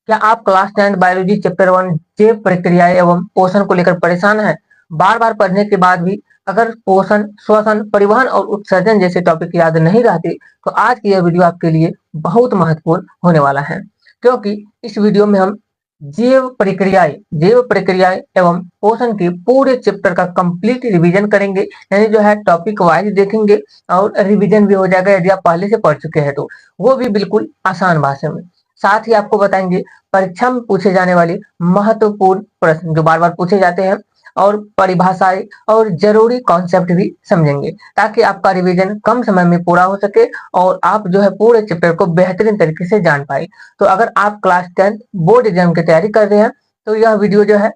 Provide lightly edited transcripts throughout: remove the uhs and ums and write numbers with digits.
क्या आप class 10 biology chapter 1 जैव प्रक्रियाएं एवं पोषण को लेकर परेशान हैं? बार-बार पढ़ने के बाद भी अगर पोषण, श्वसन, परिवहन और उत्सर्जन जैसे टॉपिक याद नहीं रहते, तो आज की यह वीडियो आपके लिए बहुत महत्वपूर्ण होने वाला है। क्योंकि इस वीडियो में हम जैव प्रक्रियाएं एवं पोषण के पूरे चैप्टर का कंप्लीट रिवीजन करेंगे। यानी जो है टॉपिक वाइज देखेंगे और रिवीजन भी हो जाएगा यदि आप पहले से पढ़ चुके हैं तो, वो भी बिल्कुल आसान भाषा में। साथ ही आपको बताएंगे परीक्षा में पूछे जाने वाले महत्वपूर्ण प्रश्न जो बार-बार पूछे जाते हैं और परिभाषाएं और जरूरी कॉन्सेप्ट भी समझेंगे, ताकि आपका रिवीजन कम समय में पूरा हो सके और आप जो है पूरे चैप्टर को बेहतरीन तरीके से जान पाए। तो अगर आप क्लास 10 बोर्ड एग्जाम की तैयारी कर रहे हैं तो यह वीडियो जो है,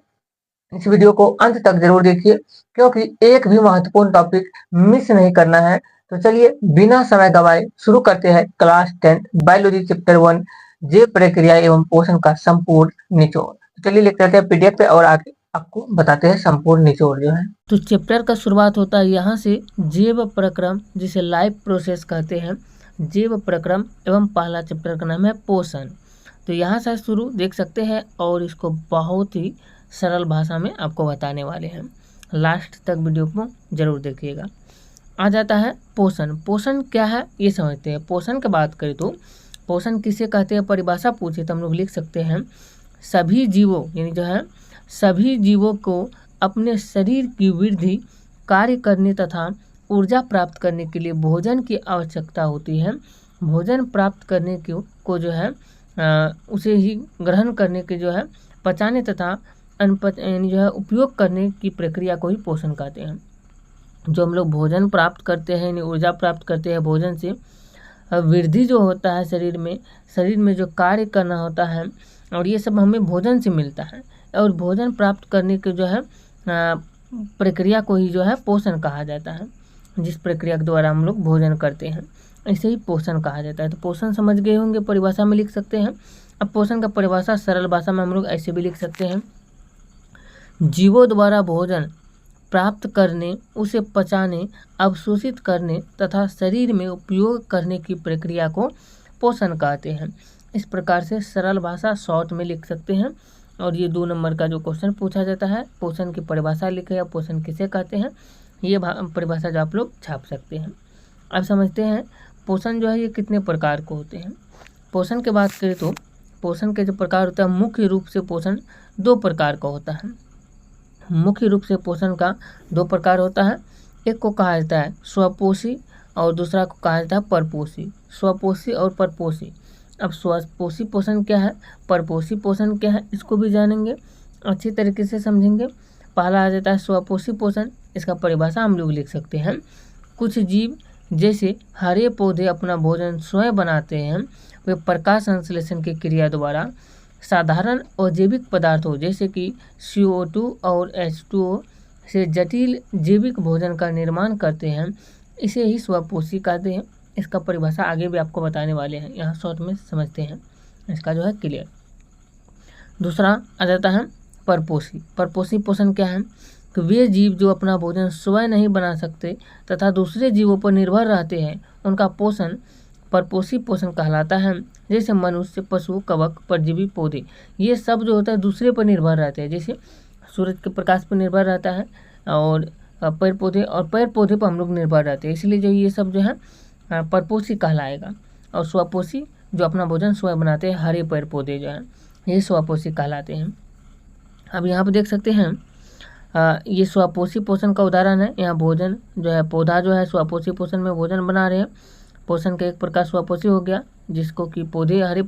इस वीडियो को अंत तक जरूर देखिए, क्योंकि एक भी महत्वपूर्ण टॉपिक मिस नहीं करना है। तो चलिए बिना समय गवाए शुरू करते हैं क्लास 10 बायोलॉजी चैप्टर 1 जैव प्रक्रिया एवं पोषण का संपूर्ण निचोड़। तो चलिए लिख लेते हैं पीडीएफ पे और आगे आपको बताते हैं संपूर्ण निचोड़ जो है। तो चैप्टर का शुरुआत होता है यहाँ से जैव प्रक्रम, जिसे लाइफ प्रोसेस कहते हैं, जैव प्रक्रम एवं पहला चैप्टर का नाम है पोषण। तो यहाँ से शुरू देख सकते हैं और इसको बहुत ही सरल भाषा में आपको बताने वाले हैं। लास्ट तक वीडियो को जरूर देखिएगा। आ जाता है पोषण। पोषण क्या है ये समझते हैं। पोषण की बात करें तो पोषण किसे कहते हैं, परिभाषा पूछे तो हम लोग लिख सकते हैं सभी जीवों, यानी जो है सभी जीवों को अपने शरीर की वृद्धि, कार्य करने तथा ऊर्जा प्राप्त करने के लिए भोजन की आवश्यकता होती है। भोजन प्राप्त करने को जो है उसे ही ग्रहण करने के जो है पचाने तथा यानी जो है उपयोग करने की प्रक्रिया को ही पोषण कहते हैं। जो हम लोग भोजन प्राप्त करते हैं, यानी ऊर्जा प्राप्त करते हैं भोजन से, वृद्धि जो होता है शरीर में जो कार्य करना होता है, और ये सब हमें भोजन से मिलता है। और भोजन प्राप्त करने के जो है प्रक्रिया को ही जो है पोषण कहा जाता है। जिस प्रक्रिया के द्वारा हम लोग भोजन करते हैं इसे ही पोषण कहा जाता है। तो पोषण समझ गए होंगे, परिभाषा में लिख सकते हैं। अब पोषण का परिभाषा सरल भाषा में हम लोग ऐसे भी लिख सकते हैं, जीवों द्वारा भोजन प्राप्त करने, उसे पचाने, अवशोषित करने तथा शरीर में उपयोग करने की प्रक्रिया को पोषण कहते हैं। इस प्रकार से सरल भाषा शॉर्ट में लिख सकते हैं। और ये 2 नंबर का जो क्वेश्चन पूछा जाता है, पोषण की परिभाषा लिखे या पोषण किसे कहते हैं, ये परिभाषा जो आप लोग छाप सकते हैं। अब समझते हैं पोषण जो है ये कितने प्रकार को होते हैं। पोषण की बात करें तो पोषण के जो प्रकार होता है, मुख्य रूप से पोषण 2 प्रकार का होता है। मुख्य रूप से पोषण का 2 प्रकार होता है। एक को कहा जाता है स्वपोषी और दूसरा को कहा जाता है परपोषी। स्वपोषी और परपोषी। अब स्वपोषी पोषण क्या है, परपोषी पोषण क्या है, इसको भी जानेंगे, अच्छी तरीके से समझेंगे। पहला आ जाता है स्वपोषी पोषण। इसका परिभाषा हम लोग लिख सकते हैं, कुछ जीव जैसे हरे पौधे अपना भोजन स्वयं बनाते हैं, वे प्रकाश संश्लेषण की क्रिया द्वारा साधारण और जैविक पदार्थों जैसे कि CO2 और H2O से जटिल जैविक भोजन का निर्माण करते हैं, इसे ही स्वपोषी कहते हैं। इसका परिभाषा आगे भी आपको बताने वाले हैं, यहाँ शॉर्ट में समझते हैं इसका जो है क्लियर। दूसरा आ जाता है परपोषी। परपोषी पोषण क्या है कि वे जीव जो अपना भोजन स्वयं नहीं बना सकते तथा दूसरे जीवों पर निर्भर रहते हैं, उनका पोषण परपोषी पोषण कहलाता है। जैसे मनुष्य, पशु, कवक, परजीवी, पौधे, ये सब जो होता है दूसरे पर निर्भर रहते हैं। जैसे सूरज के प्रकाश पर निर्भर रहता है और पेड़ पौधे पर हम लोग निर्भर रहते हैं, इसलिए जो ये सब जो है परपोषी कहलाएगा। और स्वपोषी जो अपना भोजन स्वयं बनाते हैं, हरे पेड़ पौधे जो हैं ये स्वपोषी कहलाते हैं। अब यहाँ पर देख सकते हैं ये स्वपोषी पोषण का उदाहरण है। यहाँ भोजन जो है, पौधा जो है स्वपोषी पोषण में भोजन बना रहे हैं। पोषण का एक प्रकार स्वपोषी हो गया, जिसको कि हरे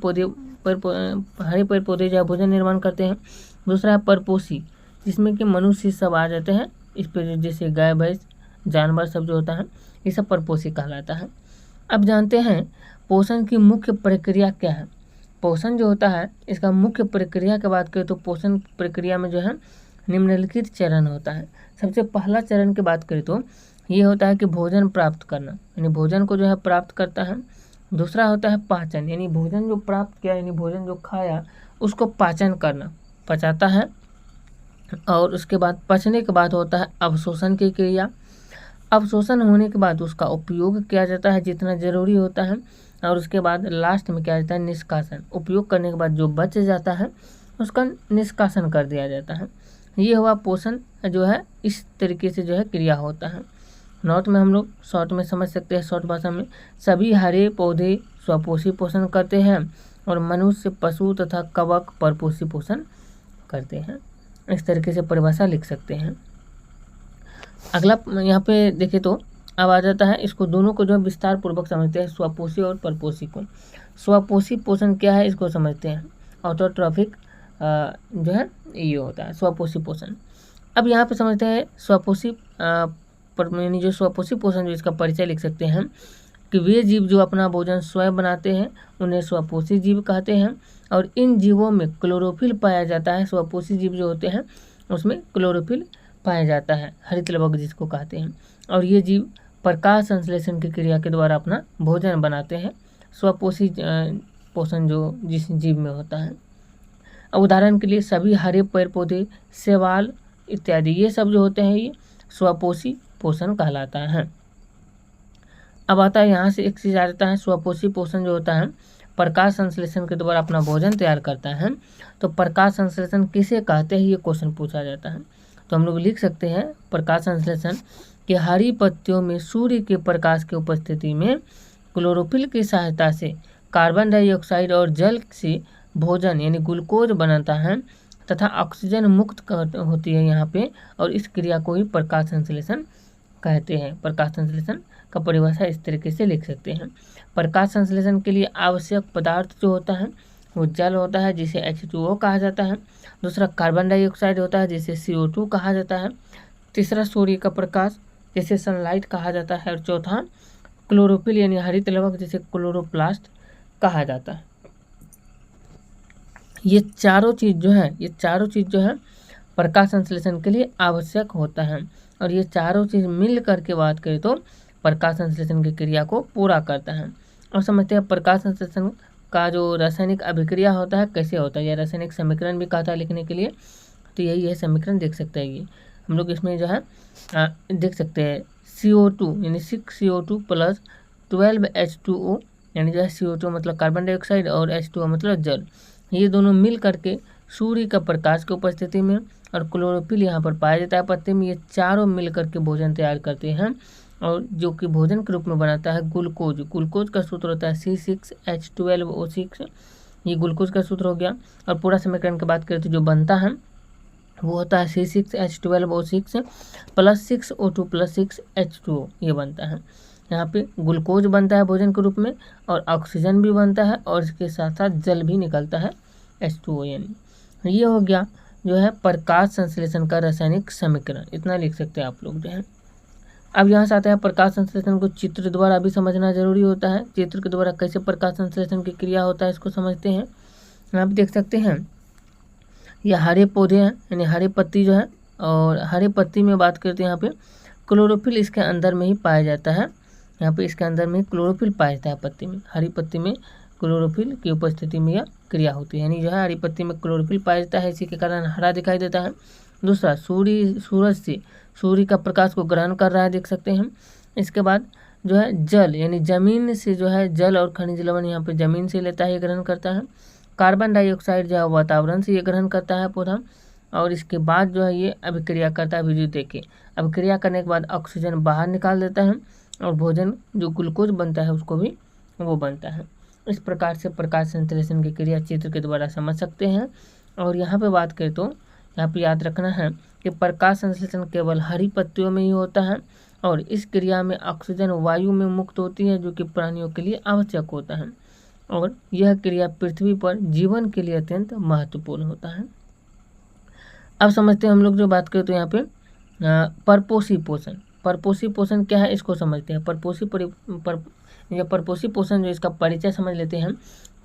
पेड़ पौधे जो है भोजन निर्माण करते हैं। दूसरा है परपोषी, जिसमें कि मनुष्य सब आ जाते हैं इस पर, जैसे गाय भैंस जानवर सब जो होता है ये सब परपोषी कहलाता है। अब जानते हैं पोषण की मुख्य प्रक्रिया क्या है। पोषण जो होता है इसका मुख्य प्रक्रिया की बात करें तो पोषण प्रक्रिया में जो है निम्नलिखित चरण होता है। सबसे पहला चरण की बात करें तो ये होता है कि भोजन प्राप्त करना, यानी भोजन को जो है प्राप्त करता है। दूसरा होता है पाचन, यानी भोजन जो प्राप्त किया, यानी भोजन जो खाया उसको पाचन करना, पचाता है। और उसके बाद पचने के बाद होता है अवशोषण की क्रिया। अवशोषण होने के बाद उसका उपयोग किया जाता है जितना जरूरी होता है। और उसके बाद लास्ट में क्या रहता है, निष्कासन। उपयोग करने के बाद जो बच जाता है उसका निष्कासन कर दिया जाता है। ये हुआ पोषण जो है, इस तरीके से जो है क्रिया होता है। नोट में हम लोग शॉर्ट में समझ सकते हैं, शॉर्ट भाषा में, सभी हरे पौधे स्वपोषी पोषण करते हैं और मनुष्य, पशु तथा कवक परपोषी पोषण करते हैं। इस तरीके से परिभाषा लिख सकते हैं। अगला यहाँ पे देखें तो अब आ जाता है, इसको दोनों को जो है विस्तार पूर्वक समझते हैं, स्वपोषी और परपोषी को। स्वपोषी पोषण क्या है इसको समझते हैं। ऑटोट्रॉफिक जो है ये होता है स्वपोषी पोषण। अब यहाँ पे समझते हैं स्वपोषी यानी जो स्वपोषी पोषण, जो इसका परिचय लिख सकते हैं कि वे जीव जो अपना भोजन स्वयं बनाते हैं उन्हें स्वपोषी जीव कहते हैं और इन जीवों में क्लोरोफिल पाया जाता है। स्वपोषी जीव जो होते हैं उसमें क्लोरोफिल पाया जाता है, हरित लवक जिसको कहते हैं, और ये जीव प्रकाश संश्लेषण की क्रिया के द्वारा अपना भोजन बनाते हैं। स्वपोषी पोषण जो जिस जीव में होता है। अब उदाहरण के लिए सभी हरे पेड़ पौधे, शैवाल इत्यादि, ये सब जो होते हैं ये स्वपोषी पोषण कहलाता है। अब आता है यहाँ से एक चीज आ जाता है, स्वपोषी पोषण जो होता है प्रकाश संश्लेषण के द्वारा अपना भोजन तैयार करता है। तो प्रकाश संश्लेषण किसे कहते हैं, ये क्वेश्चन पूछा जाता है। तो हम लोग लिख सकते हैं प्रकाश संश्लेषण कि हरी पत्तियों में सूर्य के प्रकाश की उपस्थिति में क्लोरोफिल की सहायता से कार्बन डाइऑक्साइड और जल से भोजन यानी ग्लूकोज बनता है तथा ऑक्सीजन मुक्त होती है यहाँ पे, और इस क्रिया को ही प्रकाश संश्लेषण कहते हैं। प्रकाश संश्लेषण का परिभाषा इस तरीके से लिख सकते हैं। प्रकाश संश्लेषण के लिए आवश्यक पदार्थ जो होता है वो जल होता है जिसे H2O कहा जाता है, दूसरा कार्बन डाइऑक्साइड होता है जिसे CO2 कहा जाता है, तीसरा सूर्य का प्रकाश जिसे सनलाइट कहा जाता है, और चौथा क्लोरोफिल यानी हरित लवक जिसे क्लोरोप्लास्ट कहा जाता है। ये चारों चीज़ जो है प्रकाश संश्लेषण के लिए आवश्यक होता है, और ये चारों चीज़ मिल करके बात करें तो प्रकाश संश्लेषण की क्रिया को पूरा करता है। और समझते हैं प्रकाश संश्लेषण का जो रासायनिक अभिक्रिया होता है कैसे होता है, या रासायनिक समीकरण भी कहता है लिखने के लिए, तो यही है समीकरण देख सकते हैं। ये हम लोग इसमें जो है देख सकते हैं CO2 यानी 6CO2 प्लस 12H2O यानी जो है CO2 मतलब कार्बन डाइऑक्साइड और H2O मतलब जल, ये दोनों मिल करके सूर्य का प्रकाश की उपस्थिति में और क्लोरोफिल यहाँ पर पाया जाता है पत्ते में, ये चारों मिल करके भोजन तैयार करते हैं, और जो कि भोजन के रूप में बनाता है ग्लूकोज। ग्लूकोज का सूत्र होता है C6H12O6, ये ग्लूकोज का सूत्र हो गया। और पूरा समीकरण की बात करें तो जो बनता है वो होता है C6H12O6 plus 6O2 plus 6H2O, ये बनता है। यहाँ पे ग्लूकोज बनता है भोजन के रूप में, और ऑक्सीजन भी बनता है, और इसके साथ साथ जल भी निकलता है H2O यानी। ये हो गया जो है प्रकाश संश्लेषण का रासायनिक समीकरण, इतना लिख सकते हैं आप लोग जो है। अब यहाँ से आता है प्रकाश संश्लेषण को चित्र द्वारा भी समझना जरूरी होता है। चित्र के द्वारा कैसे प्रकाश संश्लेषण की क्रिया होता है इसको समझते हैं। यहाँ पे देख सकते हैं ये हरे पौधे हैं यानी हरे पत्ती जो है, और हरे पत्ती में बात करते हैं यहाँ पे क्लोरोफिल इसके अंदर में ही पाया जाता है। यहाँ पे इसके अंदर में क्लोरोफिल पाया जाता है पत्ती में, हरी पत्ती में क्लोरोफिल की उपस्थिति में यह क्रिया होती है, यानी जो है हरी पत्ती में क्लोरोफिल पाया जाता है, इसी के कारण हरा दिखाई देता है। दूसरा सूरज से सूर्य का प्रकाश को ग्रहण कर रहा है, देख सकते हैं। इसके बाद जो है जल यानी जमीन से जो है जल और खनिज लवण यहाँ पे जमीन से लेता है, ये ग्रहण करता है। कार्बन डाइऑक्साइड जो है वातावरण से ये ग्रहण करता है पौधा, और इसके बाद जो है ये अभिक्रिया करता है। वीडियो देखिए, अभिक्रिया करने के बाद ऑक्सीजन बाहर निकाल देता है, और भोजन जो ग्लूकोज बनता है उसको भी वो बनता है। इस प्रकार से प्रकाश संश्लेषण की क्रिया चित्र के द्वारा समझ सकते हैं। और यहाँ पे बात करें तो यहाँ पे याद रखना है कि प्रकाश संश्लेषण केवल हरी पत्तियों में ही होता है, और इस क्रिया में ऑक्सीजन वायु में मुक्त होती है जो कि प्राणियों के लिए आवश्यक होता है, और यह क्रिया पृथ्वी पर जीवन के लिए अत्यंत महत्वपूर्ण होता है। अब समझते हैं हम लोग जो बात करें तो यहाँ पे परपोषी पोषण। परपोषी पोषण क्या है इसको समझते हैं। परपोषी पोषण जो इसका परिचय समझ लेते हैं।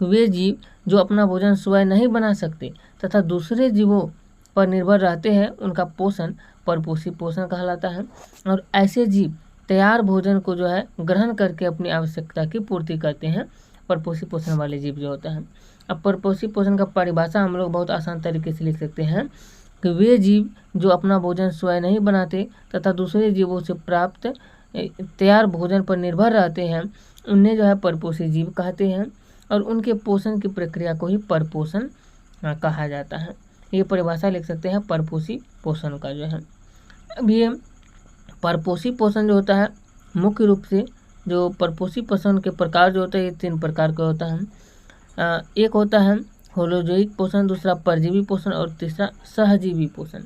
वे जीव जो अपना भोजन स्वयं नहीं बना सकते तथा दूसरे जीवों पर निर्भर रहते हैं उनका पोषण परपोषी पोषण कहलाता है, और ऐसे जीव तैयार भोजन को जो है ग्रहण करके अपनी आवश्यकता की पूर्ति करते हैं, परपोषी पोषण वाले जीव जो होता है। अब परपोषी पोषण का परिभाषा हम लोग बहुत आसान तरीके से लिख सकते हैं कि वे जीव जो अपना भोजन स्वयं नहीं बनाते तथा दूसरे जीवों से प्राप्त तैयार भोजन पर निर्भर रहते हैं उन्हें जो है परपोषी जीव कहते हैं और उनके पोषण की प्रक्रिया को ही परपोषण कहा जाता है। ये परिभाषा लिख सकते हैं परपोषी पोषण का जो है। अब ये परपोषी पोषण जो होता है मुख्य रूप से जो परपोषी पोषण के प्रकार जो होते हैं ये 3 प्रकार का होता है। एक होता है होलोजोइक पोषण, दूसरा परजीवी पोषण और तीसरा सहजीवी पोषण।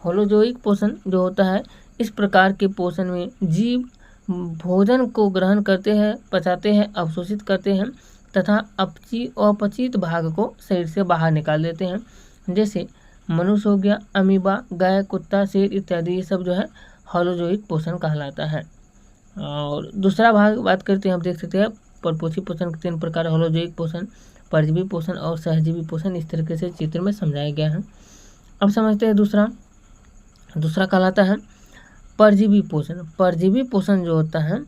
होलोजोइक पोषण जो होता है इस प्रकार के पोषण में जीव भोजन को ग्रहण करते हैं, पचाते हैं, अवशोषित करते हैं तथा अपचित भाग को शरीर से बाहर निकाल देते हैं। जैसे मनुष्य हो गया, अमीबा, गाय, कुत्ता, शेर इत्यादि, ये सब जो है होलोजोइक पोषण कहलाता है। और दूसरा भाग बात करते हैं, हम देख सकते हैं परपोषी पोषण के 3 प्रकार, होलोजोइक पोषण, परजीवी पोषण और सहजीवी पोषण, इस तरीके से चित्र में समझाया गया है। अब समझते हैं दूसरा कहलाता है परजीवी पोषण। परजीवी पोषण जो होता है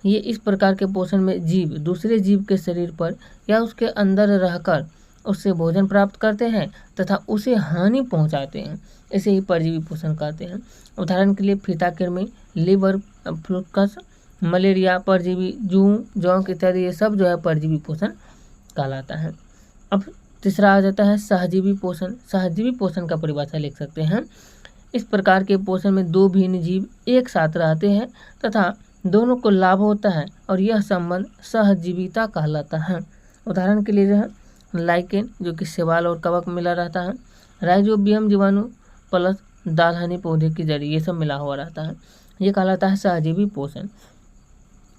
ये इस प्रकार के पोषण में जीव दूसरे जीव के शरीर पर या उसके अंदर रहकर उससे भोजन प्राप्त करते हैं तथा उसे हानि पहुंचाते हैं, इसे ही परजीवी पोषण कहते हैं। उदाहरण के लिए फीताकृमि, लीवर, फ्लूकस, मलेरिया परजीवी, जूं, जोंक इत्यादि, ये सब जो है परजीवी पोषण कहलाता है। अब तीसरा आ जाता है सहजीवी पोषण। सहजीवी पोषण का परिभाषा लिख सकते हैं, इस प्रकार के पोषण में 2 भिन्न जीव एक साथ रहते हैं तथा दोनों को लाभ होता है और यह संबंध सहजीविता कहलाता है। उदाहरण के लिए जो है लाइकेन जो कि शैवाल और कवक मिला रहता है, राइजोबियम जीवाणु प्लस दालहनी पौधे की जड़ी, ये सब मिला हुआ रहता है, ये कहलाता है सहजीवी पोषण।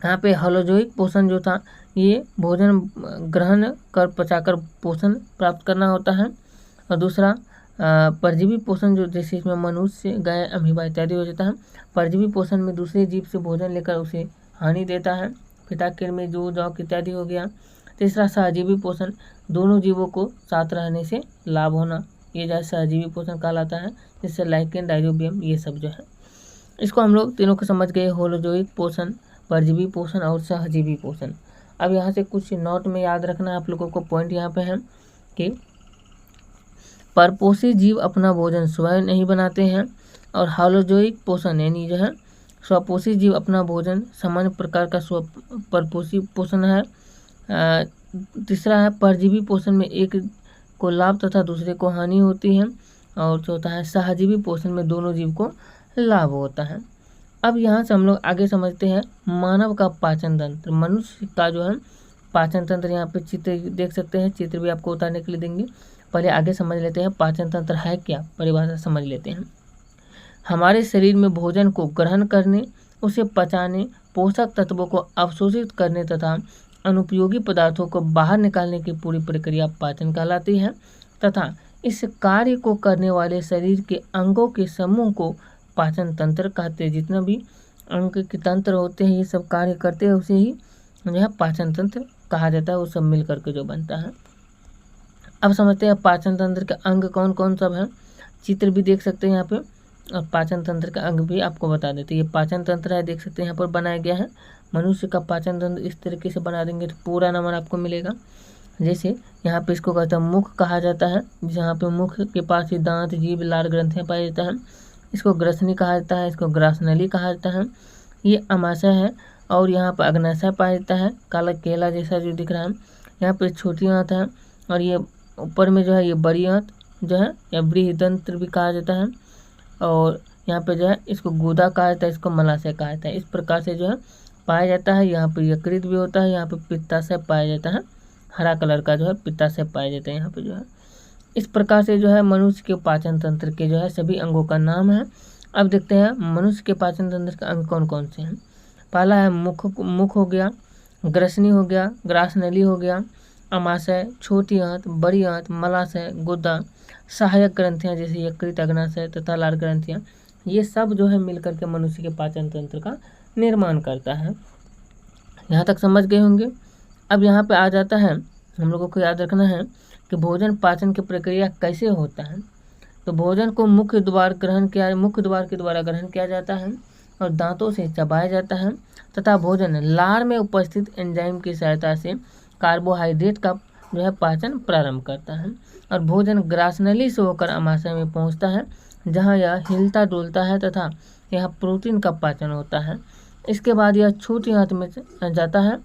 यहाँ पे होलोजोइक पोषण जो था ये भोजन ग्रहण कर पचाकर पोषण प्राप्त करना होता है। और दूसरा परजीवी पोषण जो जैसे इसमें मनुष्य, गाय, अमीबा इत्यादि हो जाता है। परजीवी पोषण में दूसरे जीव से भोजन लेकर उसे हानि देता है, फीताकृमि, जूं, जोंक इत्यादि हो गया। तीसरा सहजीवी पोषण, दोनों जीवों को साथ रहने से लाभ होना, ये जो है सहजीवी पोषण कहलाता है, जिससे लाइकेन, राइजोबियम ये सब जो है। इसको हम लोग तीनों को समझ गए, होलोजोइक पोषण, परजीवी पोषण और सहजीवी पोषण। अब यहाँ से कुछ नोट में याद रखना है आप लोगों को, पॉइंट यहाँ पे है कि परपोषी जीव अपना भोजन स्वयं नहीं बनाते हैं और होलोजोइक पोषण यानी जो है स्वपोषी जीव अपना भोजन सामान्य प्रकार का परपोषी पोषण है। तीसरा है परजीवी पोषण में एक को लाभ तथा दूसरे को हानि होती है। और चौथा है सहजीवी पोषण में दोनों जीव को लाभ होता है। अब यहाँ से हम लोग आगे समझते हैं मानव का पाचन तंत्र। मनुष्य का जो है पाचन तंत्र, यहाँ पे चित्र देख सकते हैं, चित्र भी आपको उतारने के लिए देंगे। पहले आगे समझ लेते हैं पाचन तंत्र है क्या, परिभाषा समझ लेते हैं। हमारे शरीर में भोजन को ग्रहण करने, उसे पचाने, पोषक तत्वों को अवशोषित करने तथा अनुपयोगी पदार्थों को बाहर निकालने की पूरी प्रक्रिया पाचन कहलाती है तथा इस कार्य को करने वाले शरीर के अंगों के समूह को पाचन तंत्र कहते हैं। जितना भी अंग के तंत्र होते हैं ये सब कार्य करते हैं, उसे ही जो है पाचन तंत्र कहा जाता है, वो सब मिल करके जो बनता है। अब समझते हैं पाचन तंत्र के अंग कौन कौन सब हैं, चित्र भी देख सकते हैं यहाँ पे और पाचन तंत्र का अंग भी आपको बता देते हैं। ये पाचन तंत्र है, देख सकते हैं यहाँ पर बनाया गया है। मनुष्य का पाचन तंत्र इस तरीके से बना देंगे तो पूरा नंबर आपको मिलेगा। जैसे यहाँ पे इसको कहता है मुख कहा जाता है, जहाँ पे मुख के पास ही दांत, जीभ, लार ग्रंथियाँ पाया जाता है। इसको ग्रसनी कहा जाता है, इसको ग्रासनली कहा जाता है। ये अमाशय है और यहाँ पर अग्नाशय पाया जाता है, काला केला जैसा जो दिख रहा है। यहाँ पे छोटी आंत है और ये ऊपर में जो है ये बड़ी आंत जो है या बृहदंत्र भी कहा जाता है। और यहाँ पे जो है इसको गुदा कहा जाता है, इसको मलाशय कहा जाता है। इस प्रकार से जो है पाया जाता है। यहाँ पे यकृत भी होता है, यहाँ पे पित्ताशय पाया जाता है, हरा कलर का जो है पित्ताशय पाया जाता है यहाँ पे जो है। इस प्रकार से जो है मनुष्य के पाचन तंत्र के जो है सभी अंगों का नाम है। अब देखते हैं मनुष्य के पाचन तंत्र के अंग कौन कौन से हैं। पहला है मुख हो गया, ग्रसनी हो गया, ग्रासनली हो गया, अमाशय, छोटी आंत, बड़ी आंत, मलाशय, गुदा, सहायक ग्रंथियाँ जैसे यकृत, अग्नाशय तथा लार ग्रंथियाँ, ये सब जो है मिलकर के मनुष्य के पाचन तंत्र का निर्माण करता है। यहाँ तक समझ गए होंगे। अब यहाँ पे आ जाता है, हम लोगों को याद रखना है कि भोजन पाचन की प्रक्रिया कैसे होता है। तो भोजन को मुख्य द्वार के द्वारा ग्रहण किया जाता है और दांतों से चबाया जाता है तथा भोजन लार में उपस्थित एंजाइम की सहायता से कार्बोहाइड्रेट का जो है पाचन प्रारंभ करता है और भोजन ग्रासनली से होकर अमाशय में पहुंचता है, जहां यह हिलता डुलता है तथा यह प्रोटीन का पाचन होता है। इसके बाद यह छोटी आंत में जाता है,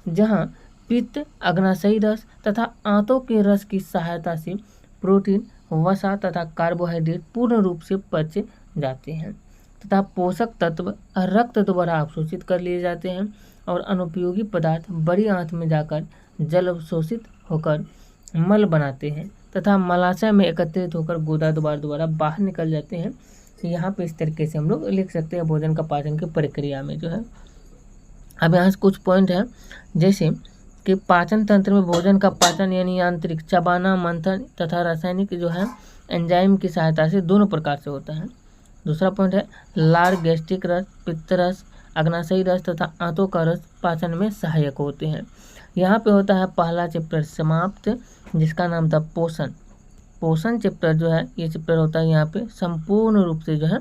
जहाँ पित्त, अग्नाशयी रस तथा आंतों के रस की सहायता से प्रोटीन, वसा तथा कार्बोहाइड्रेट पूर्ण रूप से पच जाते हैं तथा पोषक तत्व रक्त द्वारा अवशोषित कर लिए जाते हैं और अनुपयोगी पदार्थ बड़ी आंत में जाकर जल अवशोषित होकर मल बनाते हैं तथा मलाशय में एकत्रित होकर गुदा द्वारा बाहर निकल जाते हैं। यहाँ पे इस तरीके से हम लोग लिख सकते हैं भोजन का पाचन की प्रक्रिया में जो है। अब यहाँ से कुछ पॉइंट है, जैसे कि पाचन तंत्र में भोजन का पाचन यानी यांत्रिक, चबाना, मंथन तथा रासायनिक जो है एंजाइम की सहायता से दोनों प्रकार से होता है। दूसरा पॉइंट है लार, गैस्ट्रिक रस, पित्त रस, अग्नाशयी रस तथा आंतों का रस पाचन में सहायक होते हैं। यहाँ पे होता है पहला चैप्टर समाप्त, जिसका नाम था पोषण। पोषण चैप्टर जो है ये चैप्टर होता है यहाँ पे संपूर्ण रूप से जो है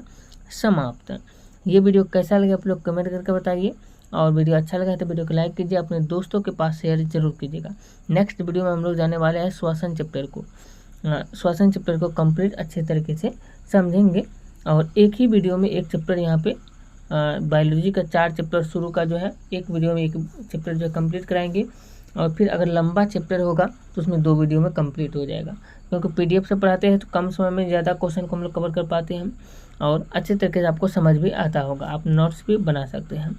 समाप्त। ये वीडियो कैसा लगा आप लोग कमेंट करके बताइए, और वीडियो अच्छा लगा तो वीडियो को लाइक कीजिए, अपने दोस्तों के पास शेयर जरूर कीजिएगा। नेक्स्ट वीडियो में हम लोग जाने वाले हैं श्वसन चैप्टर को। श्वसन चैप्टर को कंप्लीट अच्छे तरीके से समझेंगे और एक ही वीडियो में एक चैप्टर यहाँ पे बायोलॉजी का 4 चैप्टर शुरू का जो है एक वीडियो में एक चैप्टर जो है कंप्लीट कराएंगे, और फिर अगर लंबा चैप्टर होगा तो उसमें 2 वीडियो में कंप्लीट हो जाएगा, क्योंकि PDF से पढ़ाते हैं तो कम समय में ज़्यादा क्वेश्चन को हम लोग कवर कर पाते हैं और अच्छे तरीके से आपको समझ भी आता होगा, आप नोट्स भी बना सकते हैं।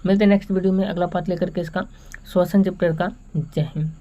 मिलते हैं नेक्स्ट वीडियो में अगला पार्ट लेकर के इसका श्वसन चैप्टर का। जय हिंद।